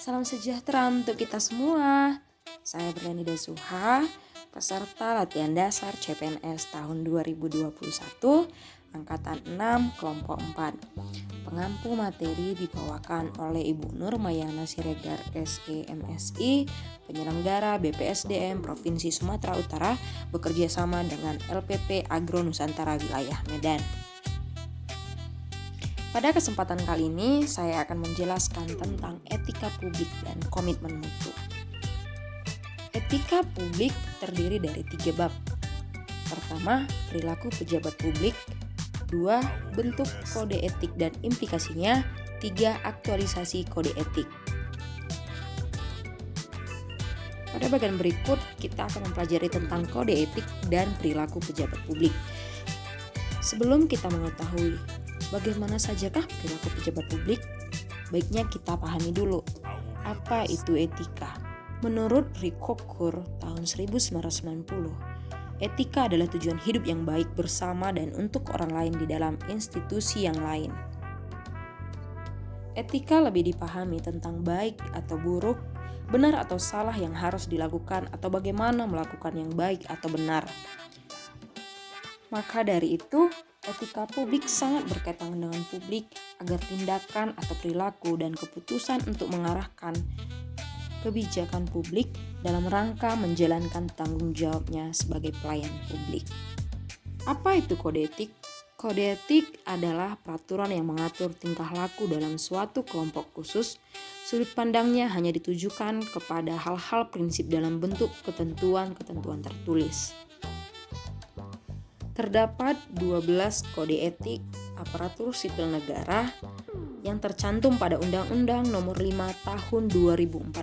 Salam sejahtera untuk kita semua. Saya Berliani Dasuha, peserta latihan dasar CPNS tahun 2021, Angkatan 6, Kelompok 4. Pengampu materi dibawakan oleh Ibu Nur Mayana Siregar SEMSI, penyelenggara BPSDM Provinsi Sumatera Utara, bekerja sama dengan LPP Agro Nusantara Wilayah Medan. Pada kesempatan kali ini, saya akan menjelaskan tentang etika publik dan komitmen mutu. Etika publik terdiri dari 3 bab. Pertama, perilaku pejabat publik. 2, bentuk kode etik dan implikasinya. 3, aktualisasi kode etik. Pada bagian berikut, kita akan mempelajari tentang kode etik dan perilaku pejabat publik. Sebelum kita mengetahui bagaimana sajakah perilaku pejabat publik, baiknya kita pahami dulu apa itu etika. Menurut Ricoeur tahun 1990, etika adalah tujuan hidup yang baik bersama dan untuk orang lain di dalam institusi yang lain. Etika lebih dipahami tentang baik atau buruk, benar atau salah yang harus dilakukan, atau bagaimana melakukan yang baik atau benar. Maka dari itu, etika publik sangat berkaitan dengan publik agar tindakan atau perilaku dan keputusan untuk mengarahkan kebijakan publik dalam rangka menjalankan tanggung jawabnya sebagai pelayan publik. Apa itu kode etik? Kode etik adalah peraturan yang mengatur tingkah laku dalam suatu kelompok khusus. Sudut pandangnya hanya ditujukan kepada hal-hal prinsip dalam bentuk ketentuan-ketentuan tertulis. Terdapat 12 kode etik aparatur sipil negara yang tercantum pada Undang-Undang Nomor 5 Tahun 2014.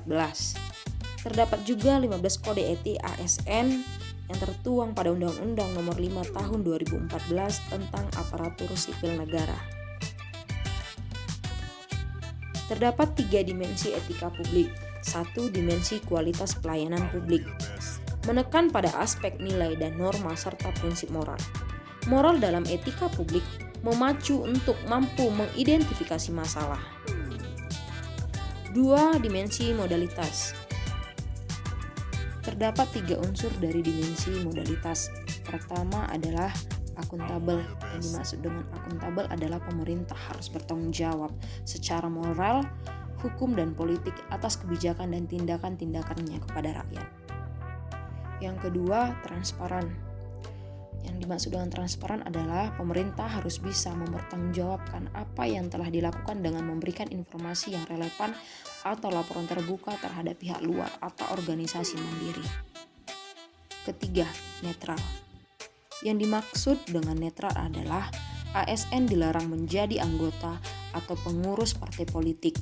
Terdapat juga 15 kode etik ASN yang tertuang pada Undang-Undang Nomor 5 Tahun 2014 tentang aparatur sipil negara. Terdapat 3 dimensi etika publik. 1, dimensi kualitas pelayanan publik, menekan pada aspek nilai dan norma serta prinsip moral. Moral dalam etika publik memacu untuk mampu mengidentifikasi masalah. 2, dimensi modalitas. Terdapat 3 unsur dari dimensi modalitas. Pertama adalah akuntabel. Yang dimaksud dengan akuntabel adalah pemerintah harus bertanggung jawab secara moral, hukum, dan politik atas kebijakan dan tindakan-tindakannya kepada rakyat. Yang kedua, transparan. Yang dimaksud dengan transparan adalah pemerintah harus bisa mempertanggungjawabkan apa yang telah dilakukan dengan memberikan informasi yang relevan atau laporan terbuka terhadap pihak luar atau organisasi mandiri. Ketiga, netral. Yang dimaksud dengan netral adalah ASN dilarang menjadi anggota atau pengurus partai politik,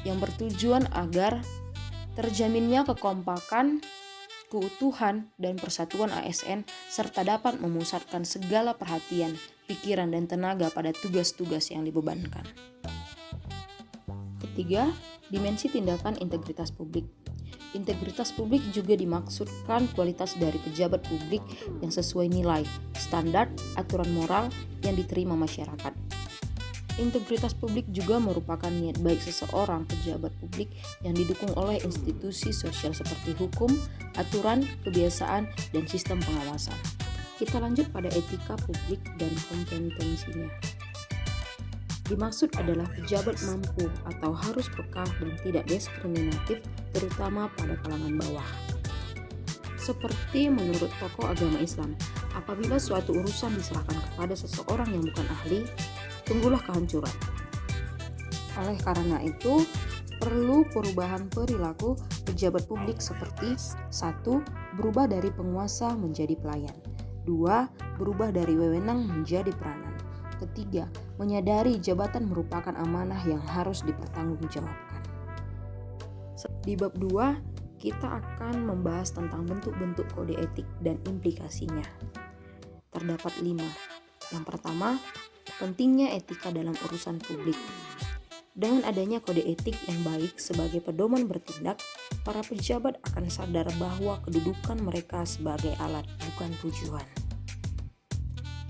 yang bertujuan agar terjaminnya kekompakan, keutuhan, dan persatuan ASN serta dapat memusatkan segala perhatian, pikiran, dan tenaga pada tugas-tugas yang dibebankan. Ketiga, dimensi tindakan integritas publik. Integritas publik juga dimaksudkan kualitas dari pejabat publik yang sesuai nilai, standar, aturan moral yang diterima masyarakat. Integritas publik juga merupakan niat baik seseorang pejabat publik yang didukung oleh institusi sosial seperti hukum, aturan, kebiasaan, dan sistem pengawasan. Kita lanjut pada etika publik dan kompetensinya. Dimaksud adalah pejabat mampu atau harus peka dan tidak diskriminatif, terutama pada kalangan bawah. Seperti menurut tokoh agama Islam, apabila suatu urusan diserahkan kepada seseorang yang bukan ahli, tunggulah kehancuran. Oleh karena itu, perlu perubahan perilaku pejabat publik seperti 1, berubah dari penguasa menjadi pelayan. 2, berubah dari wewenang menjadi peranan. 3, menyadari jabatan merupakan amanah yang harus dipertanggungjawabkan. Di bab 2, kita akan membahas tentang bentuk-bentuk kode etik dan implikasinya. Terdapat 5. Yang pertama, pentingnya etika dalam urusan publik. Dengan adanya kode etik yang baik sebagai pedoman bertindak, para pejabat akan sadar bahwa kedudukan mereka sebagai alat, bukan tujuan.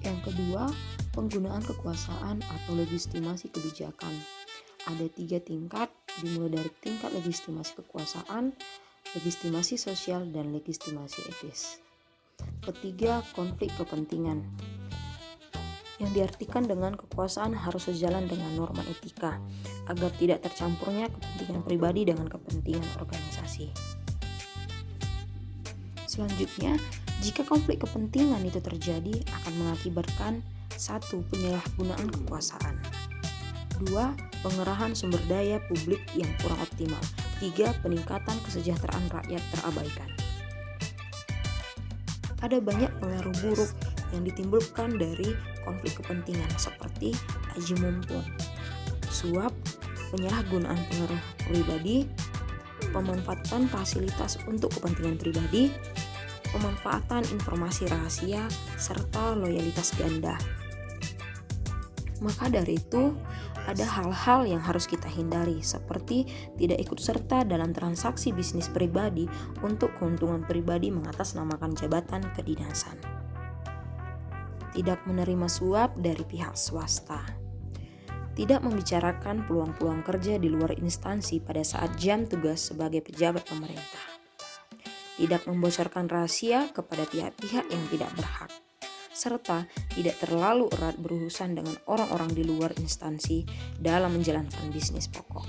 Yang kedua, penggunaan kekuasaan atau legitimasi kebijakan. Ada 3 tingkat dimulai dari tingkat legitimasi kekuasaan, legitimasi sosial, dan legitimasi etis. Ketiga, konflik kepentingan, yang diartikan dengan kekuasaan harus sejalan dengan norma etika agar tidak tercampurnya kepentingan pribadi dengan kepentingan organisasi. Selanjutnya, jika konflik kepentingan itu terjadi akan mengakibatkan 1. Penyalahgunaan kekuasaan, 2. Pengerahan sumber daya publik yang kurang optimal, 3. Peningkatan kesejahteraan rakyat terabaikan. Ada banyak pengaruh buruk yang ditimbulkan dari konflik kepentingan seperti aji mumpung, suap, penyalahgunaan pengaruh pribadi, pemanfaatan fasilitas untuk kepentingan pribadi, pemanfaatan informasi rahasia, serta loyalitas ganda. Maka dari itu, ada hal-hal yang harus kita hindari seperti tidak ikut serta dalam transaksi bisnis pribadi untuk keuntungan pribadi mengatasnamakan jabatan kedinasan. Tidak menerima suap dari pihak swasta. Tidak membicarakan peluang-peluang kerja di luar instansi pada saat jam tugas sebagai pejabat pemerintah. Tidak membocorkan rahasia kepada pihak-pihak yang tidak berhak, serta tidak terlalu erat berurusan dengan orang-orang di luar instansi dalam menjalankan bisnis pokok.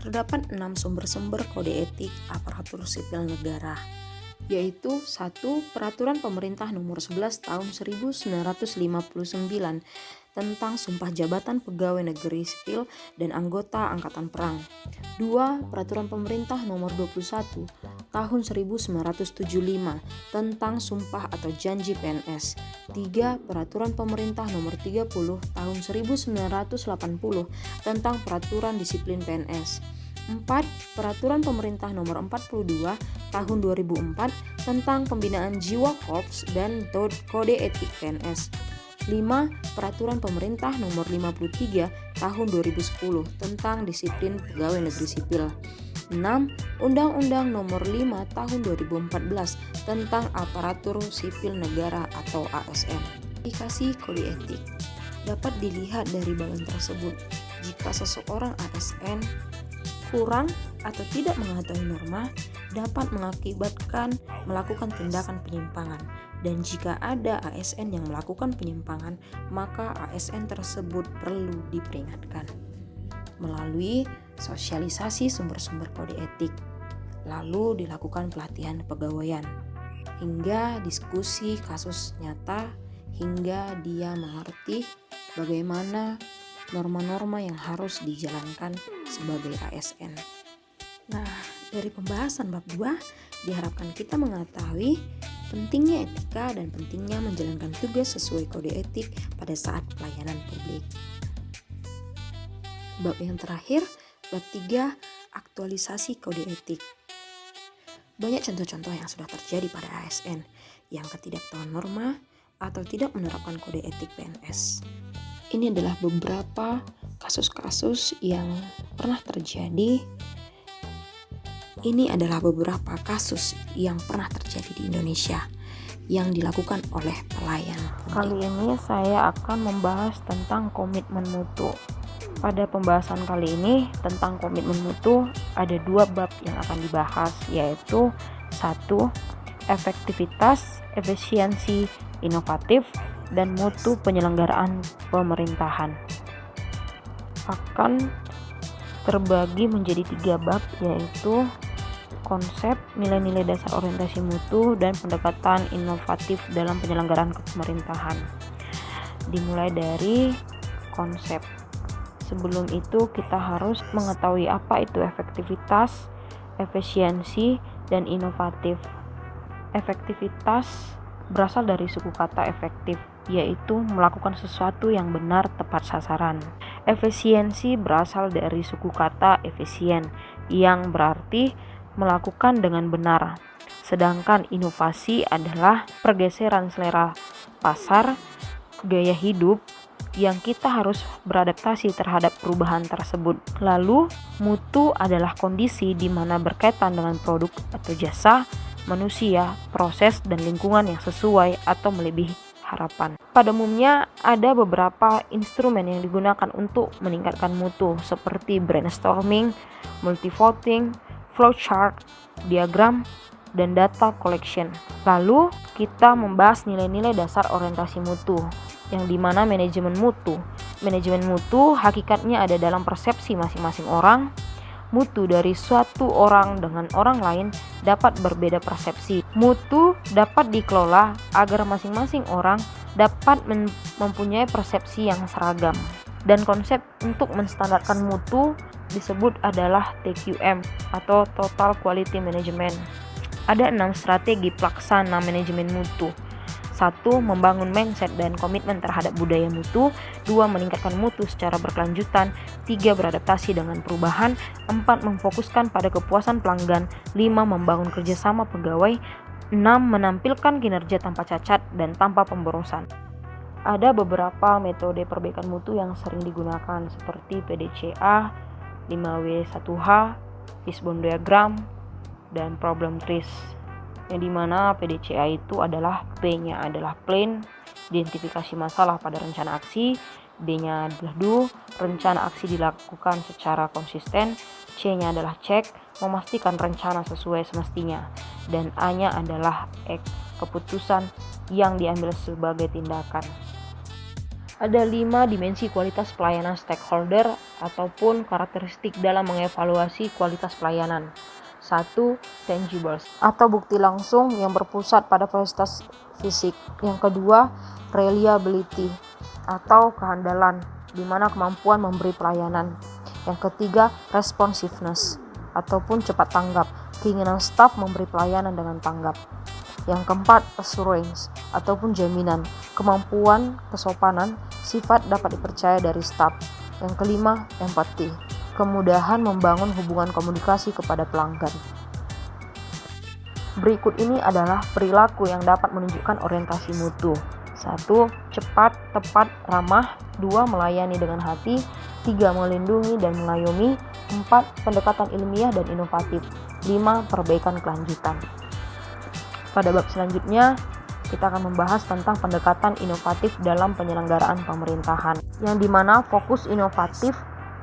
Terdapat 6 sumber-sumber kode etik aparatur sipil negara, yaitu 1. Peraturan Pemerintah Nomor 11 Tahun 1959 tentang Sumpah Jabatan Pegawai Negeri Sipil dan Anggota Angkatan Perang. 2. Peraturan Pemerintah Nomor 21 Tahun 1975 tentang Sumpah atau Janji PNS. 3. Peraturan Pemerintah Nomor 30 Tahun 1980 tentang Peraturan Disiplin PNS. 4. Peraturan Pemerintah Nomor 42 Tahun 2004 tentang Pembinaan Jiwa Korps dan Kode Etik PNS. 5. Peraturan Pemerintah Nomor 53 Tahun 2010 tentang Disiplin Pegawai Negeri Sipil. 6. Undang-Undang Nomor 5 Tahun 2014 tentang Aparatur Sipil Negara atau ASN. Aplikasi kode etik dapat dilihat dari bagian tersebut. Jika seseorang ASN kurang atau tidak mengetahui norma, dapat mengakibatkan melakukan tindakan penyimpangan. Dan jika ada ASN yang melakukan penyimpangan, maka ASN tersebut perlu diperingatkan melalui sosialisasi sumber-sumber kode etik, lalu dilakukan pelatihan kepegawaian, hingga diskusi kasus nyata, hingga dia mengerti bagaimana norma-norma yang harus dijalankan sebagai ASN. Nah, dari pembahasan bab 2, diharapkan kita mengetahui pentingnya etika dan pentingnya menjalankan tugas sesuai kode etik pada saat pelayanan publik. Bab yang terakhir, bab 3, aktualisasi kode etik. Banyak contoh-contoh yang sudah terjadi pada ASN yang ketidaktahuan norma atau tidak menerapkan kode etik PNS. Ini adalah beberapa kasus-kasus yang pernah terjadi. Ini adalah beberapa kasus yang pernah terjadi di Indonesia yang dilakukan oleh pelayan publik. Kali ini saya akan membahas tentang komitmen mutu. Pada pembahasan kali ini tentang komitmen mutu ada 2 bab yang akan dibahas, yaitu 1. Efektivitas, efisiensi, inovatif, dan mutu penyelenggaraan pemerintahan. Akan terbagi menjadi 3 bab, yaitu konsep, nilai-nilai dasar orientasi mutu, dan pendekatan inovatif dalam penyelenggaraan pemerintahan. Dimulai dari konsep. Sebelum itu kita harus mengetahui apa itu efektivitas, efisiensi, dan inovatif. Efektivitas berasal dari suku kata efektif, yaitu melakukan sesuatu yang benar tepat sasaran. Efisiensi berasal dari suku kata efisien, yang berarti melakukan dengan benar. Sedangkan inovasi adalah pergeseran selera pasar, gaya hidup, yang kita harus beradaptasi terhadap perubahan tersebut. Lalu, mutu adalah kondisi di mana berkaitan dengan produk atau jasa, manusia, proses, dan lingkungan yang sesuai atau melebihi harapan. Pada umumnya ada beberapa instrumen yang digunakan untuk meningkatkan mutu seperti brainstorming, multivoting, flowchart, diagram, dan data collection. Lalu kita membahas nilai-nilai dasar orientasi mutu, yang dimana manajemen mutu. Manajemen mutu hakikatnya ada dalam persepsi masing-masing orang. Mutu dari suatu orang dengan orang lain dapat berbeda persepsi. Mutu dapat dikelola agar masing-masing orang dapat mempunyai persepsi yang seragam. Dan konsep untuk menstandarkan mutu disebut adalah TQM atau Total Quality Management. Ada 6 strategi pelaksana manajemen mutu. 1. Membangun mindset dan komitmen terhadap budaya mutu. 2. Meningkatkan mutu secara berkelanjutan. 3. Beradaptasi dengan perubahan. 4. Memfokuskan pada kepuasan pelanggan. 5. Membangun kerjasama pegawai. 6. Menampilkan kinerja tanpa cacat dan tanpa pemborosan. Ada beberapa metode perbaikan mutu yang sering digunakan seperti PDCA, 5W1H, Fishbone Diagram, dan Problem Trees. Yang dimana PDCA itu adalah P-nya adalah plan, identifikasi masalah pada rencana aksi, D-nya adalah do, rencana aksi dilakukan secara konsisten, C-nya adalah check, memastikan rencana sesuai semestinya, dan A-nya adalah act, keputusan yang diambil sebagai tindakan. Ada 5 dimensi kualitas pelayanan stakeholder ataupun karakteristik dalam mengevaluasi kualitas pelayanan. 1. Tangibles atau bukti langsung yang berpusat pada fasilitas fisik. Yang kedua, reliability atau kehandalan, di mana kemampuan memberi pelayanan. Yang ketiga, responsiveness ataupun cepat tanggap, keinginan staf memberi pelayanan dengan tanggap. Yang keempat, assurance ataupun jaminan, kemampuan, kesopanan, sifat dapat dipercaya dari staf. Yang kelima, empathy, kemudahan membangun hubungan komunikasi kepada pelanggan. Berikut ini adalah perilaku yang dapat menunjukkan orientasi mutu. 1. Cepat, tepat, ramah. 2. Melayani dengan hati. 3. Melindungi dan mengayomi. 4. Pendekatan ilmiah dan inovatif. 5. Perbaikan kelanjutan. Pada bab selanjutnya, kita akan membahas tentang pendekatan inovatif dalam penyelenggaraan pemerintahan, yang dimana fokus inovatif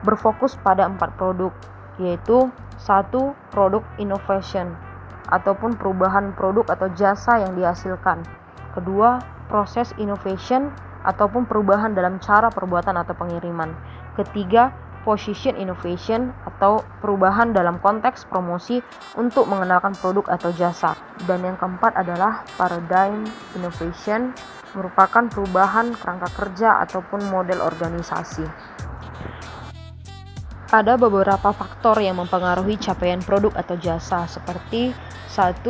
berfokus pada 4 produk, yaitu 1. Produk innovation ataupun perubahan produk atau jasa yang dihasilkan. Kedua, proses innovation ataupun perubahan dalam cara perbuatan atau pengiriman. Ketiga, position innovation atau perubahan dalam konteks promosi untuk mengenalkan produk atau jasa. Dan yang keempat adalah paradigm innovation, merupakan perubahan kerangka kerja ataupun model organisasi. Ada beberapa faktor yang mempengaruhi capaian produk atau jasa seperti 1.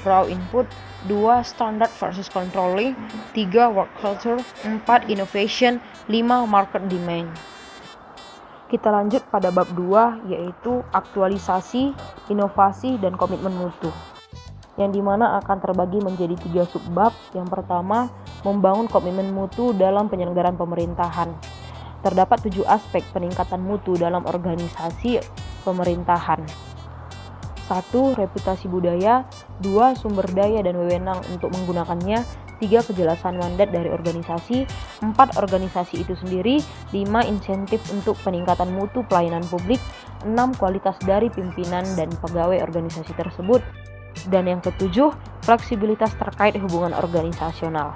Raw input, 2. Standard versus controlling, 3. Work culture, 4. Innovation, 5. Market demand. Kita lanjut pada bab 2, yaitu aktualisasi, inovasi, dan komitmen mutu, yang dimana akan terbagi menjadi 3 subbab. Yang pertama, membangun komitmen mutu dalam penyelenggaraan pemerintahan. Terdapat 7 aspek peningkatan mutu dalam organisasi pemerintahan. 1. Reputasi budaya. 2. Sumber daya dan wewenang untuk menggunakannya. 3. Kejelasan mandat dari organisasi. 4. Organisasi itu sendiri. 5. Insentif untuk peningkatan mutu pelayanan publik. 6. Kualitas dari pimpinan dan pegawai organisasi tersebut. Dan yang ketujuh, fleksibilitas terkait hubungan organisasional.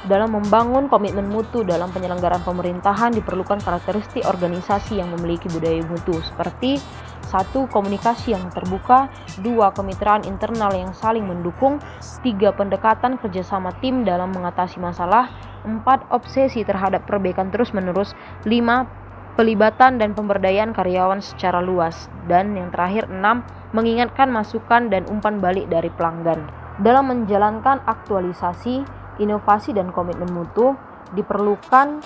Dalam membangun komitmen mutu dalam penyelenggaraan pemerintahan diperlukan karakteristik organisasi yang memiliki budaya mutu seperti 1. Komunikasi yang terbuka. 2. Kemitraan internal yang saling mendukung. 3. Pendekatan kerjasama tim dalam mengatasi masalah. 4. Obsesi terhadap perbaikan terus-menerus. 5. Pelibatan dan pemberdayaan karyawan secara luas. Dan yang terakhir 6. Mengingatkan masukan dan umpan balik dari pelanggan. Dalam menjalankan aktualisasi, inovasi, dan komitmen mutu diperlukan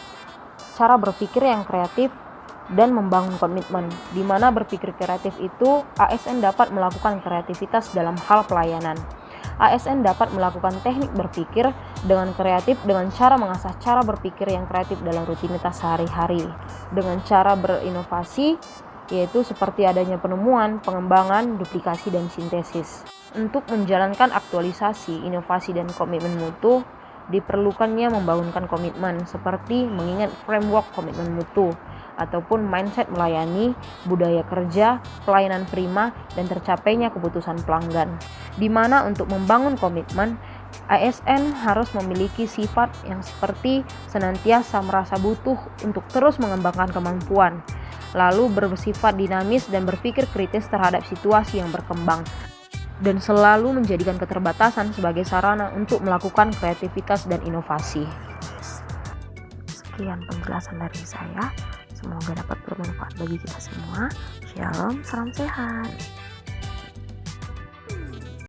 cara berpikir yang kreatif dan membangun komitmen, di mana berpikir kreatif itu ASN dapat melakukan kreativitas dalam hal pelayanan. ASN dapat melakukan teknik berpikir dengan kreatif dengan cara mengasah cara berpikir yang kreatif dalam rutinitas sehari-hari. Dengan cara berinovasi, yaitu seperti adanya penemuan, pengembangan, duplikasi, dan sintesis. Untuk menjalankan aktualisasi, inovasi, dan komitmen mutu, diperlukannya membangunkan komitmen seperti mengingat framework komitmen mutu ataupun mindset melayani, budaya kerja, pelayanan prima, dan tercapainya kebutuhan pelanggan. Di mana untuk membangun komitmen, ASN harus memiliki sifat yang seperti senantiasa merasa butuh untuk terus mengembangkan kemampuan, lalu bersifat dinamis dan berpikir kritis terhadap situasi yang berkembang, dan selalu menjadikan keterbatasan sebagai sarana untuk melakukan kreativitas dan inovasi. Sekian penjelasan dari saya. Semoga dapat bermanfaat bagi kita semua. Shalom, salam sehat.